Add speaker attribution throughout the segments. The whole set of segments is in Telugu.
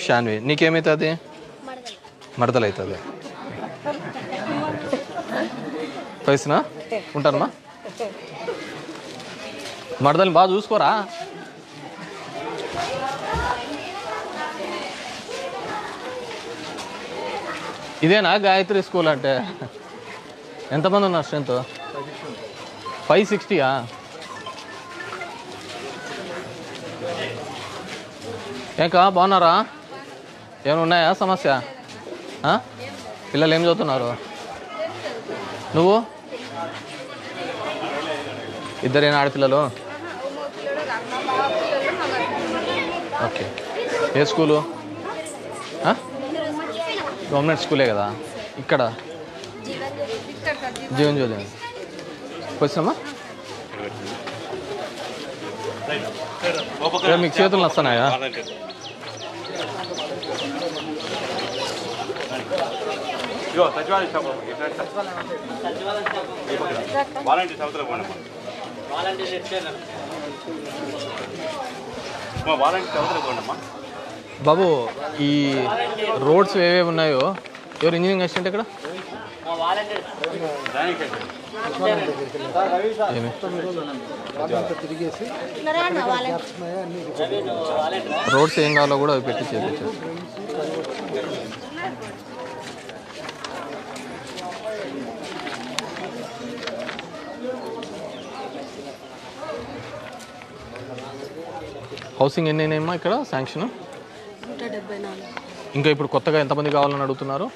Speaker 1: శాన్వి నీకేమవుతుంది మడతలు అవుతుంది పైసనా ఉంటానమ్మా మడతలు బాగా చూసుకోరా ఇదేనా గాయత్రి స్కూల్ అంటే ఎంతమంది ఉన్నారు స్ట్రెంత్ 560 ఏంకా బాగున్నారా ఏమైనా ఉన్నాయా సమస్య పిల్లలు ఏం చదువుతున్నారు నువ్వు ఇద్దరేనా ఆడపిల్లలు ఓకే ఏ స్కూలు గవర్నమెంట్ స్కూలే కదా ఇక్కడ జీవన్ జ్యోతి వచ్చినామా మీకు చేతులు వస్తున్నాయా బాబు ఈ రోడ్స్ ఏవేవి ఉన్నాయో ఎవరు ఇంజనీరింగ్ అసిస్టెంట్ ఇక్కడ రోడ్స్ ఏం కావాలో కూడా అవి పెట్టి చేయించారు హౌసింగ్ ఎన్ని అయినాయమ్మా ఇక్కడ శాంక్షన్ ఇంకా ఇప్పుడు కొత్తగా ఎంతమంది కావాలని అడుగుతున్నారు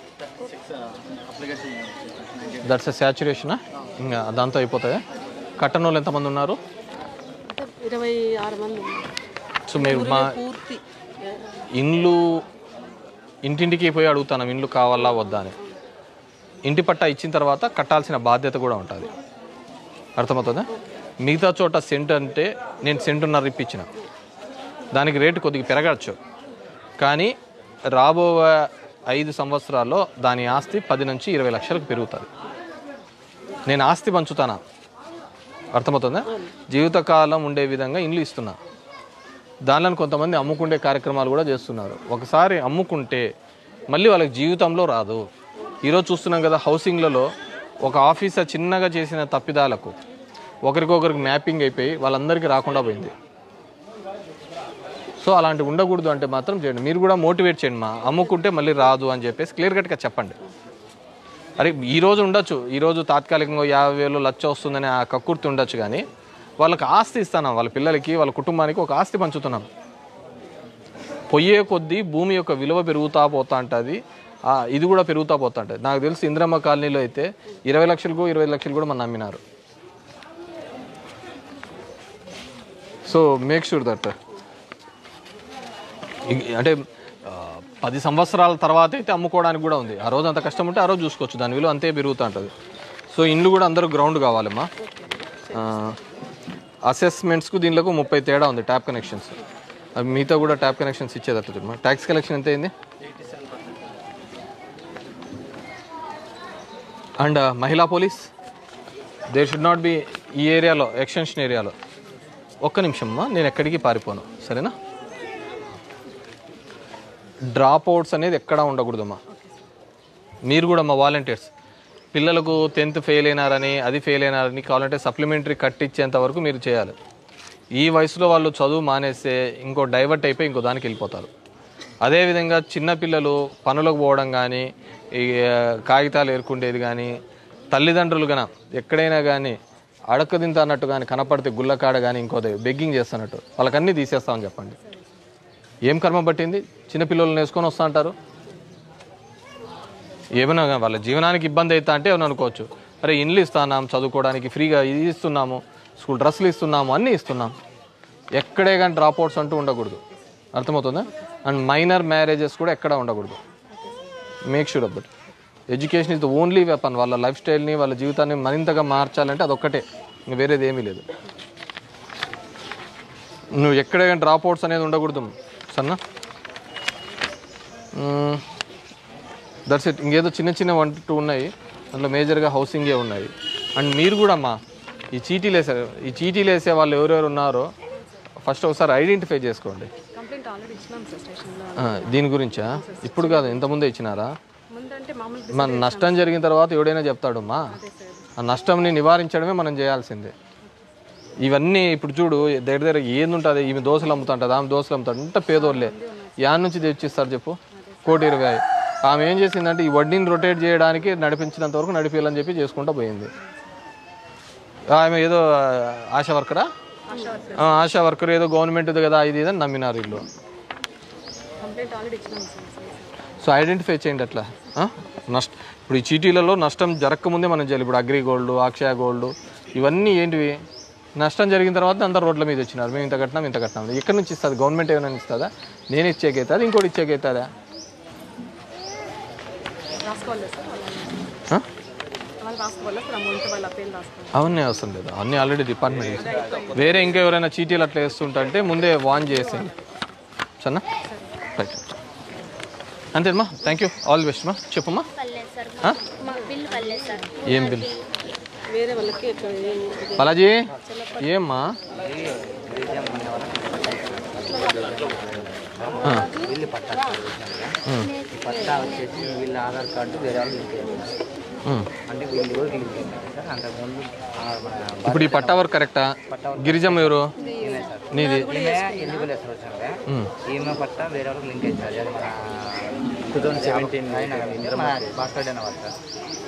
Speaker 1: దట్స్ ఎ సాచురేషనా ఇంకా దాంతో అయిపోతాయా కట్టన వాళ్ళు ఎంతమంది ఉన్నారు
Speaker 2: 26 మంది
Speaker 1: సో మీరు మా ఇండ్లు ఇంటింటికి పోయి అడుగుతాను ఇండ్లు కావాలా వద్దా అని ఇంటి పట్టా ఇచ్చిన తర్వాత కట్టాల్సిన బాధ్యత కూడా ఉంటుంది అర్థమవుతుందా మిగతా చోట సెంట్ అంటే నేను సెంటున్నర ఇప్పించిన దానికి రేటు కొద్దిగా పెరగచ్చు కానీ రాబోయే 5 సంవత్సరాల్లో దాని ఆస్తి 10 నుంచి 20 లక్షలకు పెరుగుతుంది నేను ఆస్తి పంచుతానా అర్థమవుతుందా జీవితకాలం ఉండే విధంగా ఇండ్లు ఇస్తున్నా దానిలో కొంతమంది అమ్ముకుండే కార్యక్రమాలు కూడా చేస్తున్నారు ఒకసారి అమ్ముకుంటే మళ్ళీ వాళ్ళకి జీవితంలో రాదు ఈరోజు చూస్తున్నాం కదా హౌసింగ్లలో ఒక ఆఫీసర్ చిన్నగా చేసిన తప్పిదాలకు ఒకరికొకరికి మ్యాపింగ్ అయిపోయి వాళ్ళందరికీ రాకుండా పోయింది సో అలాంటివి ఉండకూడదు అంటే మాత్రం చేయండి మీరు కూడా మోటివేట్ చేయండి మా అమ్ముకుంటే మళ్ళీ రాదు అని చెప్పేసి క్లియర్ కట్గా చెప్పండి అరే ఈరోజు ఉండొచ్చు ఈరోజు తాత్కాలికంగా 50,000 లక్ష వస్తుందని ఆ కక్కుర్తి ఉండొచ్చు కానీ వాళ్ళకి ఆస్తి ఇస్తున్నాం వాళ్ళ పిల్లలకి వాళ్ళ కుటుంబానికి ఒక ఆస్తి పంచుతున్నాం పొయ్యే కొద్దీ భూమి యొక్క విలువ పెరుగుతూ పోతా ఉంటుంది ఇది కూడా పెరుగుతూ పోతా ఉంటుంది నాకు తెలిసి ఇందిరమ్మ కాలనీలో అయితే 20 లక్షలకు 25 లక్షలు కూడా మనం అమ్మినారు సో మేక్ షూర్ దట్ అంటే 10 సంవత్సరాల తర్వాత అయితే అమ్ముకోవడానికి కూడా ఉంది ఆ రోజు అంత కష్టం ఉంటే ఆ రోజు చూసుకోవచ్చు దాని విలువ అంతే పెరుగుతూ ఉంటుంది సో ఇండ్లు కూడా అందరూ గ్రౌండ్ కావాలమ్మా అసెస్మెంట్స్కు దీనిలో 30 తేడా ఉంది ట్యాప్ కనెక్షన్స్ అవి మిగతా కూడా ట్యాప్ కనెక్షన్స్ ఇచ్చేదట్టు చూడమ్మా ట్యాక్స్ కలెక్షన్ ఎంత అయింది అండ్ మహిళా police there should not be ఈ ఏరియాలో ఎక్స్టెన్షన్ ఏరియాలో ఒక్క నిమిషం అమ్మా నేను ఎక్కడికి పారిపోను సరేనా డ్రాప్ అవుట్స్ అనేది ఎక్కడా ఉండకూడదమ్మా మీరు కూడా మా వాలంటీర్స్ పిల్లలకు 10th ఫెయిల్ అయినారని అది ఫెయిల్ అయినారని కావాలంటే సప్లిమెంటరీ కట్ ఇచ్చేంత వరకు మీరు చేయాలి ఈ వయసులో వాళ్ళు చదువు మానేస్తే ఇంకో డైవర్ట్ అయిపోయి ఇంకో దానికి వెళ్ళిపోతారు అదేవిధంగా చిన్నపిల్లలు పనులకు పోవడం కానీ ఈ కాగితాలు ఏరుకుండేది కానీ తల్లిదండ్రులు కన్నా ఎక్కడైనా కానీ అడక్కదింత అన్నట్టు కానీ కనపడితే గుళ్ళకాడ కానీ ఇంకోది బెగ్గింగ్ చేస్తున్నట్టు వాళ్ళకన్నీ తీసేస్తామని చెప్పండి ఏం కర్మ పట్టింది చిన్నపిల్లలను వేసుకొని వస్తూ అంటారు ఏమైనా వాళ్ళ జీవనానికి ఇబ్బంది అవుతా అంటే ఏమైనా అనుకోవచ్చు అరే ఇండ్లు ఇస్తున్నాం చదువుకోవడానికి ఫ్రీగా ఇది ఇస్తున్నాము స్కూల్ డ్రెస్సులు ఇస్తున్నాము అన్నీ ఇస్తున్నాం ఎక్కడే కానీ డ్రాప్ అవుట్స్ అంటూ ఉండకూడదు అర్థమవుతుందా అండ్ మైనర్ మ్యారేజెస్ కూడా ఎక్కడా ఉండకూడదు make sure about education is the only weapon వాళ్ళ లైఫ్ స్టైల్ని వాళ్ళ జీవితాన్ని మరింతగా మార్చాలంటే అదొక్కటే ఇంకా వేరేది ఏమీ లేదు నువ్వు ఎక్కడే కానీ డ్రాప్ అవుట్స్ అనేది ఉండకూడదు సన్నా దట్స్ ఇట్ ఇంకేదో చిన్న చిన్న 1 2 ఉన్నాయి అందులో మేజర్గా హౌసింగే ఉన్నాయి అండ్ మీరు కూడా అమ్మా ఈ చీటీలు వేసే వాళ్ళు ఎవరెవరు ఉన్నారో ఫస్ట్ ఒకసారి ఐడెంటిఫై చేసుకోండి
Speaker 2: ఆల్రెడీ ఇచ్చినాం సార్ స్టేషన్లో.
Speaker 1: దీని గురించా? ఇప్పుడు కాదు, ఇంతకుముందే ఇచ్చినారా?
Speaker 2: ముందంటే మామూలు
Speaker 1: మన నష్టం జరిగిన తర్వాత ఎవడైనా చెప్తాడమ్మా. ఆ నష్టంని నివారించడమే మనం చేయాల్సిందే. ఇవన్నీ ఇప్పుడు చూడు, దగ్గర ఏంది ఉంటుంది, ఈమె దోశలు అమ్ముతుంటుంది, ఆమె దోశలు అమ్ముతాడు, అంత పేదోళ్ళే. యాన్ నుంచి తెచ్చిస్తారు చెప్పు? 1,20,000. ఆమె ఏం చేసిందంటే ఈ వడ్డీని రొటేట్ చేయడానికి నడిపించినంత వరకు నడిపేయాలని చెప్పి చేసుకుంటూ పోయింది. ఆమె ఏదో ఆశా వర్కరా, ఆశా వర్కర్ ఏదో గవర్నమెంట్ కదా ఇది ఇదని నమ్మినారు వీళ్ళు.
Speaker 2: కంప్లైంట్ ఆల్రెడీ ఇచ్చినాం సార్.
Speaker 1: సో ఐడెంటిఫై చేయండి అట్లా. ఇప్పుడు ఈ చీటీలలో నష్టం జరగకముందే మనం చేయాలి. ఇప్పుడు అగ్రి గోల్డ్, అక్షయ గోల్డ్ ఇవన్నీ ఏంటివి? నష్టం జరిగిన తర్వాత అందరు రోడ్ల మీద వచ్చినారు, మేము ఇంత కట్టినాం ఇంత కట్టినాం. ఎక్కడి నుంచి ఇస్తుంది? గవర్నమెంట్ ఏమైనా ఇస్తుందా? నేను ఇచ్చేకైతుంది, ఇంకోటి ఇచ్చేకైతుందా? అవన్నీ అవసరం లేదు, అన్నీ ఆల్రెడీ డిపార్ట్మెంట్. వేరే ఇంకా ఎవరైనా చీటీలు అట్లా వేస్తుంటే ముందే వాన్ చేసేయండి సరేనా? రైట్, అంతేమ్మా. Thank you, all the best మా. చెప్పమ్మా. ఏం బిల్?
Speaker 2: వేరే వాళ్ళకి
Speaker 1: బాలాజీ ఏమ్మా?
Speaker 3: పట్టా వచ్చేసి వీళ్ళ ఆధార్ కార్డు వేరే వాళ్ళు అంటే వీళ్ళు కూడా అంతకుముందు.
Speaker 1: ఇప్పుడు ఈ పట్టా వర్క్ కరెక్టా? గిరిజమ్మ ఎవరు? నీది?
Speaker 3: ఎన్నికలు వేస్తారు వచ్చినాక ఈమె పట్టా వేరే వాళ్ళకి లింక్ చేస్తారు. అది మన 2017 మన పాస్వర్డ్ అయిన వాళ్ళు సార్.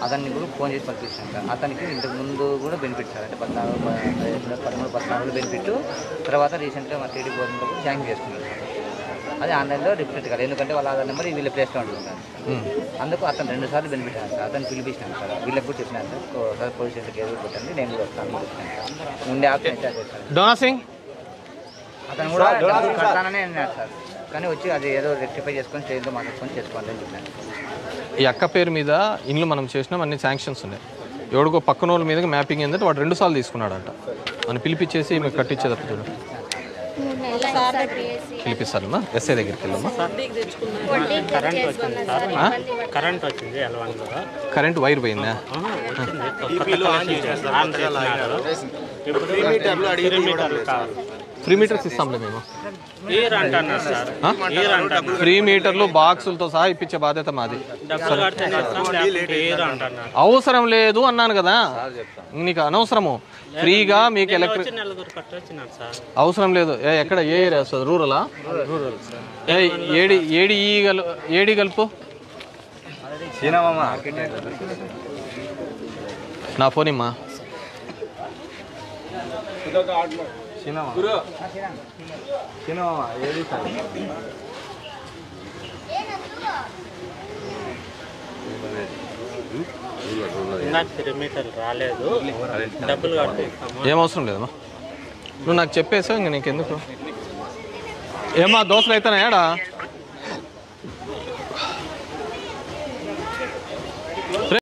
Speaker 3: అతన్ని కూడా ఫోన్ చేసి పంపించాను సార్. అతనికి ఇంతకు ముందు కూడా బెనిఫిట్ సార్, అంటే 13 బెనిఫిట్. తర్వాత రీసెంట్గా మా టీడీ గవర్నమెంట్ శాంక్షన్ చేసుకున్నారు సార్. అది ఆన్లైన్లో రిఫ్లెక్ట్ కాదు, ఎందుకంటే వాళ్ళ ఆధార్ నెంబర్ వీళ్ళ ప్లేస్లో ఉంటుంది సార్. అందుకు అతను 2 సార్లు బెనిఫిట్ అయ్యాను సార్. అతను పిలిపించాను సార్, వీళ్ళకి కూడా చెప్పినాను సార్. పోలీస్ స్టేషన్కి ఏదో పెట్టండి, నేను కూడా వస్తాను చెప్పాను సార్. ముందే ఆప్షన్ చేస్తాను.
Speaker 1: డోనా సింగ్
Speaker 3: అతను కూడా కడతానని అన్నాడు సార్, కానీ వచ్చి అది ఏదో రెక్టిఫై చేసుకొని స్టేజ్లో మాట్లాడుకొని చేసుకోవాలి అని చెప్పాను.
Speaker 1: ఈ అక్క పేరు మీద ఇండ్లు మనం చేసినాం, అన్ని శాంక్షన్స్ ఉన్నాయి. ఎవడికో పక్కన వాళ్ళ మీద మ్యాపింగ్ ఏంటంటే వాడు 2 సార్లు తీసుకున్నాడంట. మనం పిలిపించేసి మీకు కట్టించేదట్టు చూడు, పిలిపిస్తారమ్మా. ఎస్ఐ దగ్గరికి వెళ్ళమ్మా. కరెంట్ వైర్ పోయిందా? ఫ్రీ మీటర్స్ ఇస్తాంలే మేము. ఫ్రీ మీటర్లు బాక్సులతో సహా ఇప్పించే బాధ్యత మాది. అవసరం లేదు అన్నాను కదా, నీకు అనవసరము. ఫ్రీగా మీకు ఎలక్ట్రిక్ అవసరం లేదు. ఎక్కడ ఏ ఏరియా వస్తుంది? రూరలా? ఏడి కలుపు నా ఫోన్ ఇమ్మా. ఏం అవసరం లేదమ్మా, నువ్వు నాకు చెప్పేసావు, ఇంక నీకెందుకు. ఏమా దోశలు అయితేనా ఏడా?